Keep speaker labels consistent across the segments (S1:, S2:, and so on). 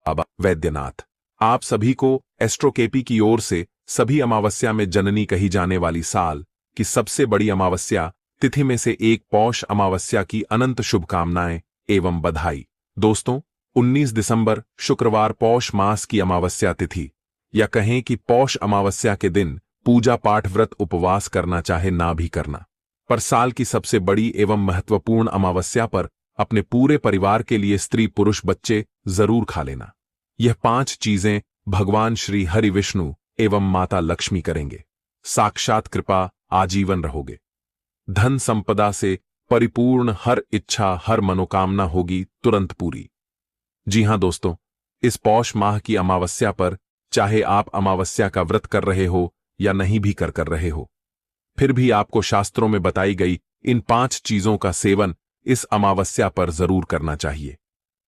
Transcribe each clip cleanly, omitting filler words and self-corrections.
S1: बाबा वैद्यनाथ। आप सभी को एस्ट्रोकेपी की ओर से सभी अमावस्या में जननी कही जाने वाली साल की सबसे बड़ी अमावस्या तिथि में से एक पौष अमावस्या की अनंत शुभकामनाएं एवं बधाई। दोस्तों, 19 दिसंबर शुक्रवार पौष मास की अमावस्या तिथि, या कहें कि पौष अमावस्या के दिन पूजा पाठ व्रत उपवास करना चाहे ना भी करना, पर साल की सबसे बड़ी एवं महत्वपूर्ण अमावस्या पर अपने पूरे परिवार के लिए स्त्री पुरुष बच्चे जरूर खा लेना। यह 5 चीजें भगवान श्री हरि विष्णु एवं माता लक्ष्मी करेंगे। साक्षात कृपा, आजीवन रहोगे। धन संपदा से परिपूर्ण, हर इच्छा हर मनोकामना होगी तुरंत पूरी। जी हां दोस्तों, इस पौष माह की अमावस्या पर चाहे आप अमावस्या का व्रत कर रहे हो या नहीं भी कर रहे हो, फिर भी आपको शास्त्रों में बताई गई इन 5 चीजों का सेवन इस अमावस्या पर जरूर करना चाहिए,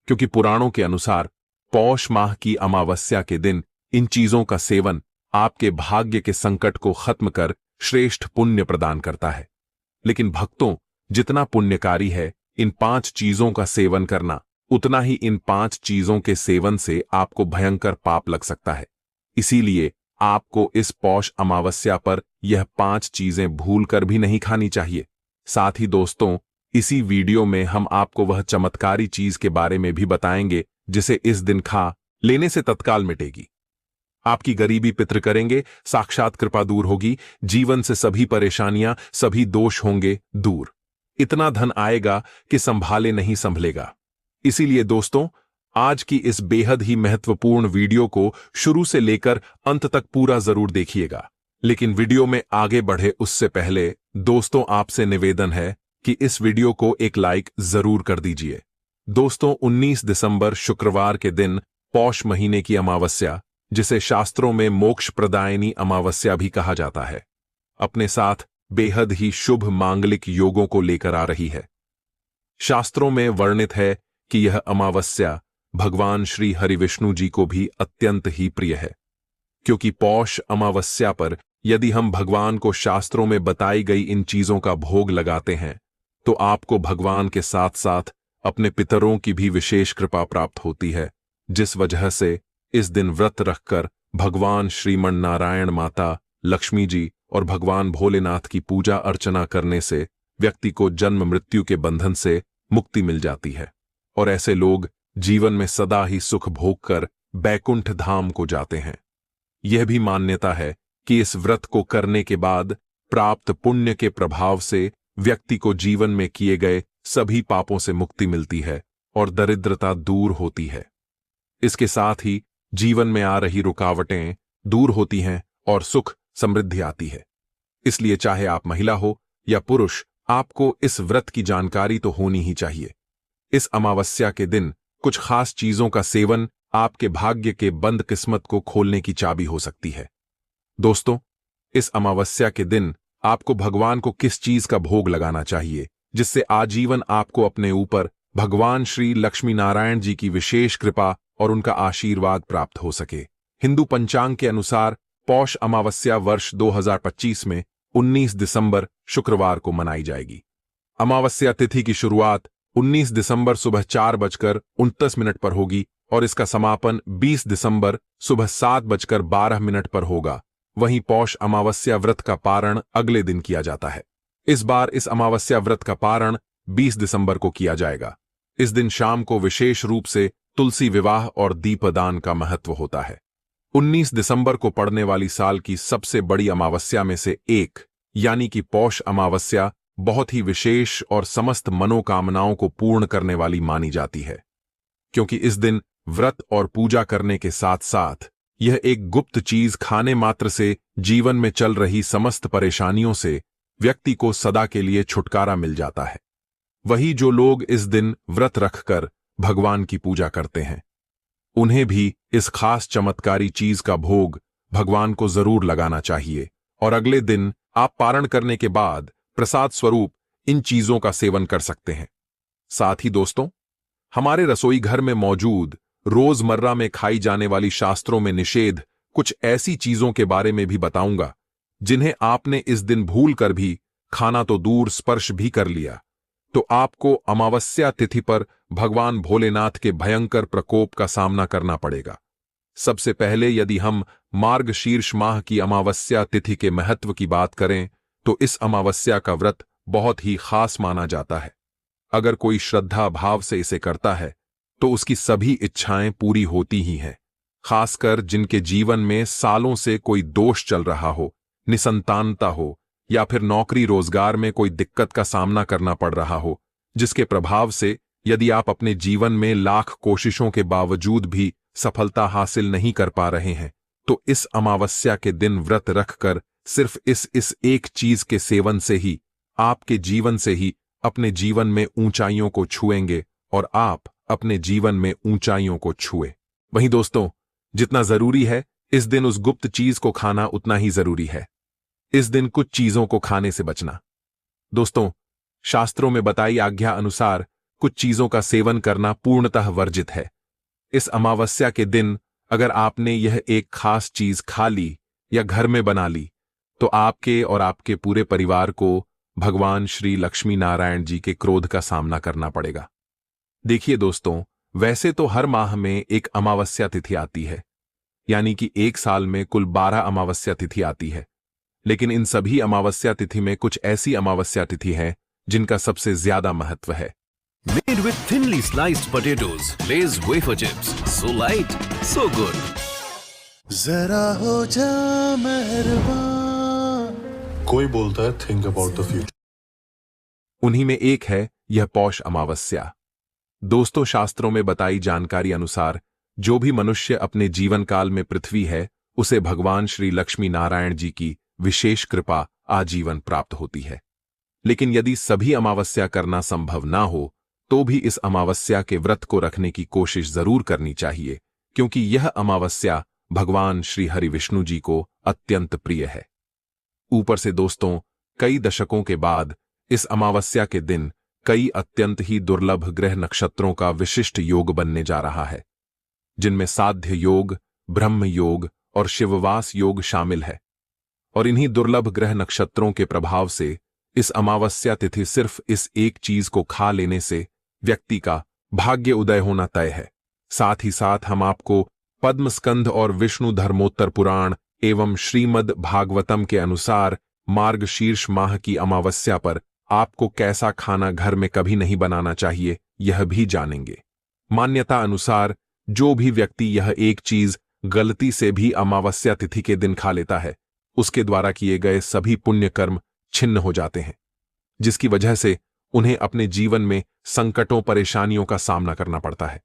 S1: क्योंकि पुराणों के अनुसार पौष माह की अमावस्या के दिन इन चीजों का सेवन आपके भाग्य के संकट को खत्म कर श्रेष्ठ पुण्य प्रदान करता है। लेकिन भक्तों, जितना पुण्यकारी है इन 5 चीजों का सेवन करना, उतना ही इन 5 चीजों के सेवन से आपको भयंकर पाप लग सकता है। इसीलिए आपको इस पौष अमावस्या पर यह 5 चीजें भूल कर भी नहीं खानी चाहिए। साथ ही दोस्तों, इसी वीडियो में हम आपको वह चमत्कारी चीज के बारे में भी बताएंगे जिसे इस दिन खा लेने से तत्काल मिटेगी। आपकी गरीबी पित्र करेंगे, साक्षात कृपा दूर होगी, जीवन से सभी परेशानियां सभी दोष होंगे दूर। इतना धन आएगा कि संभाले नहीं संभलेगा। इसीलिए दोस्तों, आज की इस बेहद ही महत्वपूर्ण वीडियो को शुरू से लेकर अंत तक पूरा जरूर देखिएगा। लेकिन वीडियो में आगे बढ़े उससे पहले दोस्तों, आपसे निवेदन है कि इस वीडियो को एक लाइक जरूर कर दीजिए। दोस्तों, 19 दिसंबर शुक्रवार के दिन पौष महीने की अमावस्या, जिसे शास्त्रों में मोक्ष प्रदायिनी अमावस्या भी कहा जाता है, अपने साथ बेहद ही शुभ मांगलिक योगों को लेकर आ रही है। शास्त्रों में वर्णित है कि यह अमावस्या भगवान श्री हरि विष्णु जी को भी अत्यंत ही प्रिय है, क्योंकि पौष अमावस्या पर यदि हम भगवान को शास्त्रों में बताई गई इन चीजों का भोग लगाते हैं, तो आपको भगवान के साथ साथ अपने पितरों की भी विशेष कृपा प्राप्त होती है, जिस वजह से इस दिन व्रत रखकर भगवान श्रीमन नारायण, माता लक्ष्मी जी और भगवान भोलेनाथ की पूजा अर्चना करने से व्यक्ति को जन्म मृत्यु के बंधन से मुक्ति मिल जाती है, और ऐसे लोग जीवन में सदा ही सुख भोग कर बैकुंठ धाम को जाते हैं। यह भी मान्यता है कि इस व्रत को करने के बाद प्राप्त पुण्य के प्रभाव से व्यक्ति को जीवन में किए गए सभी पापों से मुक्ति मिलती है और दरिद्रता दूर होती है। इसके साथ ही जीवन में आ रही रुकावटें दूर होती हैं और सुख समृद्धि आती है। इसलिए चाहे आप महिला हो या पुरुष, आपको इस व्रत की जानकारी तो होनी ही चाहिए। इस अमावस्या के दिन कुछ खास चीजों का सेवन आपके भाग्य के बंद किस्मत को खोलने की चाबी हो सकती है। दोस्तों, इस अमावस्या के दिन आपको भगवान को किस चीज का भोग लगाना चाहिए जिससे आजीवन आपको अपने ऊपर भगवान श्री लक्ष्मी नारायण जी की विशेष कृपा और उनका आशीर्वाद प्राप्त हो सके। हिंदू पंचांग के अनुसार पौष अमावस्या वर्ष 2025 में 19 दिसंबर शुक्रवार को मनाई जाएगी। अमावस्या तिथि की शुरुआत 19 दिसंबर सुबह 4:29 पर होगी और इसका समापन 20 दिसंबर सुबह 7:12 पर होगा। वहीं पौष अमावस्या व्रत का पारण अगले दिन किया जाता है। इस बार इस अमावस्या व्रत का पारण 20 दिसंबर को किया जाएगा। इस दिन शाम को विशेष रूप से तुलसी विवाह और दीपदान का महत्व होता है। 19 दिसंबर को पड़ने वाली साल की सबसे बड़ी अमावस्या में से एक, यानी कि पौष अमावस्या, बहुत ही विशेष और समस्त मनोकामनाओं को पूर्ण करने वाली मानी जाती है, क्योंकि इस दिन व्रत और पूजा करने के साथ साथ यह एक गुप्त चीज खाने मात्र से जीवन में चल रही समस्त परेशानियों से व्यक्ति को सदा के लिए छुटकारा मिल जाता है। वही जो लोग इस दिन व्रत रखकर भगवान की पूजा करते हैं, उन्हें भी इस खास चमत्कारी चीज का भोग भगवान को जरूर लगाना चाहिए और अगले दिन आप पारण करने के बाद प्रसाद स्वरूप इन चीजों का सेवन कर सकते हैं। साथ ही दोस्तों, हमारे रसोई घर में मौजूद रोजमर्रा में खाई जाने वाली शास्त्रों में निषेध कुछ ऐसी चीजों के बारे में भी बताऊंगा जिन्हें आपने इस दिन भूल कर भी खाना तो दूर स्पर्श भी कर लिया, तो आपको अमावस्या तिथि पर भगवान भोलेनाथ के भयंकर प्रकोप का सामना करना पड़ेगा। सबसे पहले यदि हम मार्गशीर्ष माह की अमावस्या तिथि के महत्व की बात करें तो इस अमावस्या का व्रत बहुत ही खास माना जाता है। अगर कोई श्रद्धा भाव से इसे करता है तो उसकी सभी इच्छाएं पूरी होती ही हैं। खासकर जिनके जीवन में सालों से कोई दोष चल रहा हो, निसंतानता हो या फिर नौकरी रोजगार में कोई दिक्कत का सामना करना पड़ रहा हो, जिसके प्रभाव से यदि आप अपने जीवन में लाख कोशिशों के बावजूद भी सफलता हासिल नहीं कर पा रहे हैं, तो इस अमावस्या के दिन व्रत रखकर सिर्फ इस एक चीज के सेवन से ही, आपके जीवन से ही अपने जीवन में ऊंचाइयों को छुएंगे और आप अपने जीवन में ऊंचाइयों को छुए। वहीं दोस्तों, जितना जरूरी है इस दिन उस गुप्त चीज को खाना, उतना ही जरूरी है इस दिन कुछ चीजों को खाने से बचना। दोस्तों, शास्त्रों में बताई आज्ञा अनुसार कुछ चीजों का सेवन करना पूर्णतः वर्जित है। इस अमावस्या के दिन अगर आपने यह एक खास चीज खा ली या घर में बना ली तो आपके और आपके पूरे परिवार को भगवान श्री लक्ष्मी नारायण जी के क्रोध का सामना करना पड़ेगा। देखिए दोस्तों, वैसे तो हर माह में एक अमावस्या तिथि आती है, यानी कि एक साल में कुल 12 अमावस्या तिथि आती है। लेकिन इन सभी अमावस्या तिथि में कुछ ऐसी अमावस्या तिथि हैं जिनका सबसे ज्यादा महत्व है।
S2: Made with thinly sliced potatoes, Lay's wafer chips, so light, so good.
S3: जरा हो जा मेहरबान। कोई बोलता है थिंक अबाउट द फ्यूचर।
S1: उन्हीं में एक है यह पौष अमावस्या। दोस्तों, शास्त्रों में बताई जानकारी अनुसार जो भी मनुष्य अपने जीवन काल में पृथ्वी है, उसे भगवान श्री लक्ष्मी नारायण जी की विशेष कृपा आजीवन प्राप्त होती है। लेकिन यदि सभी अमावस्या करना संभव ना हो तो भी इस अमावस्या के व्रत को रखने की कोशिश जरूर करनी चाहिए, क्योंकि यह अमावस्या भगवान श्री हरि विष्णु जी को अत्यंत प्रिय है। ऊपर से दोस्तों, कई दशकों के बाद इस अमावस्या के दिन कई अत्यंत ही दुर्लभ ग्रह नक्षत्रों का विशिष्ट योग बनने जा रहा है, जिनमें साध्य योग, ब्रह्म योग और शिववास योग शामिल है। और इन्हीं दुर्लभ ग्रह नक्षत्रों के प्रभाव से इस अमावस्या तिथि सिर्फ इस एक चीज को खा लेने से व्यक्ति का भाग्य उदय होना तय है। साथ ही साथ हम आपको पद्मस्कंध और विष्णु धर्मोत्तर पुराण एवं श्रीमद् भागवतम के अनुसार मार्गशीर्ष माह की अमावस्या पर आपको कैसा खाना घर में कभी नहीं बनाना चाहिए, यह भी जानेंगे। मान्यता अनुसार जो भी व्यक्ति यह एक चीज गलती से भी अमावस्या तिथि के दिन खा लेता है, उसके द्वारा किए गए सभी पुण्य कर्म छिन्न हो जाते हैं, जिसकी वजह से उन्हें अपने जीवन में संकटों परेशानियों का सामना करना पड़ता है।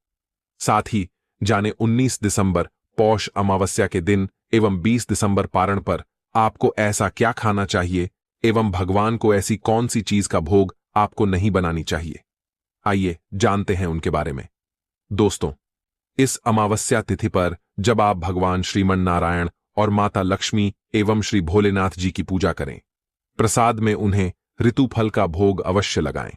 S1: साथ ही जाने 19 दिसंबर पौष अमावस्या के दिन एवं 20 दिसंबर पारण पर आपको ऐसा क्या खाना चाहिए एवं भगवान को ऐसी कौन सी चीज का भोग आपको नहीं बनानी चाहिए। आइए जानते हैं उनके बारे में। दोस्तों, इस अमावस्या तिथि पर जब आप भगवान श्रीमन नारायण और माता लक्ष्मी एवं श्री भोलेनाथ जी की पूजा करें, प्रसाद में उन्हें ऋतुफल का भोग अवश्य लगाएं।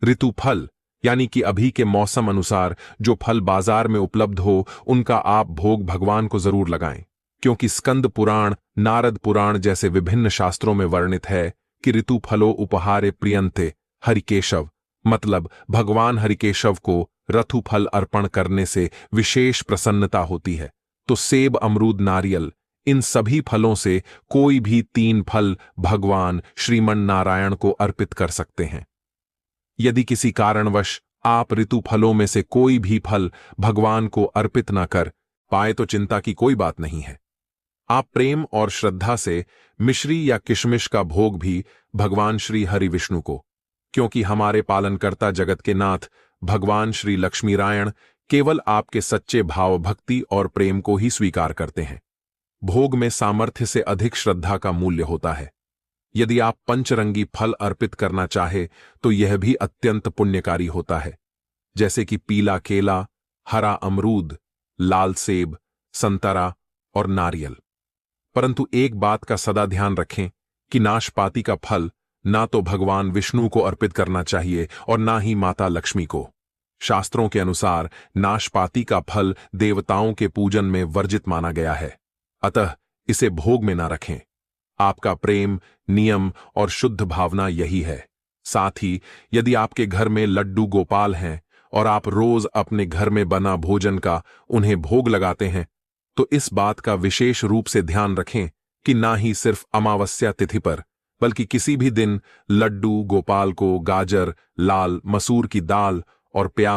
S1: ऋतुफल यानी कि अभी के मौसम अनुसार जो फल बाजार में उपलब्ध हो, उनका आप भोग भगवान को जरूर लगाएं, क्योंकि स्कंद पुराण, नारद पुराण जैसे विभिन्न शास्त्रों में वर्णित है कि ऋतुफलो उपहारे प्रियंते हरिकेशव, मतलब भगवान हरिकेशव को रथुफल अर्पण करने से विशेष प्रसन्नता होती है। तो सेब, अमरूद, नारियल, इन सभी फलों से कोई भी 3 फल भगवान श्रीमन नारायण को अर्पित कर सकते हैं। यदि किसी कारणवश आप ऋतु फलों में से कोई भी फल भगवान को अर्पित न कर पाए तो चिंता की कोई बात नहीं है। आप प्रेम और श्रद्धा से मिश्री या किशमिश का भोग भी भगवान श्री हरि विष्णु को, क्योंकि हमारे पालनकर्ता जगत के नाथ भगवान श्री लक्ष्मीनारायण केवल आपके सच्चे भाव, भक्ति और प्रेम को ही स्वीकार करते हैं। भोग में सामर्थ्य से अधिक श्रद्धा का मूल्य होता है। यदि आप पंचरंगी फल अर्पित करना चाहे तो यह भी अत्यंत पुण्यकारी होता है, जैसे कि पीला केला, हरा अमरूद, लाल सेब, संतरा और नारियल। परंतु एक बात का सदा ध्यान रखें कि नाशपाती का फल ना तो भगवान विष्णु को अर्पित करना चाहिए और ना ही माता लक्ष्मी को। शास्त्रों के अनुसार नाशपाती का फल देवताओं के पूजन में वर्जित माना गया है, अतः इसे भोग में ना रखें। आपका प्रेम, नियम और शुद्ध भावना यही है। साथ ही यदि आपके घर में लड्डू गोपाल हैं और आप रोज अपने घर में बना भोजन का उन्हें भोग लगाते हैं, तो इस बात का विशेष रूप से ध्यान रखें कि ना ही सिर्फ अमावस्या तिथि पर बल्कि किसी भी दिन लड्डू गोपाल को गाजर, लाल मसूर की दाल और प्याज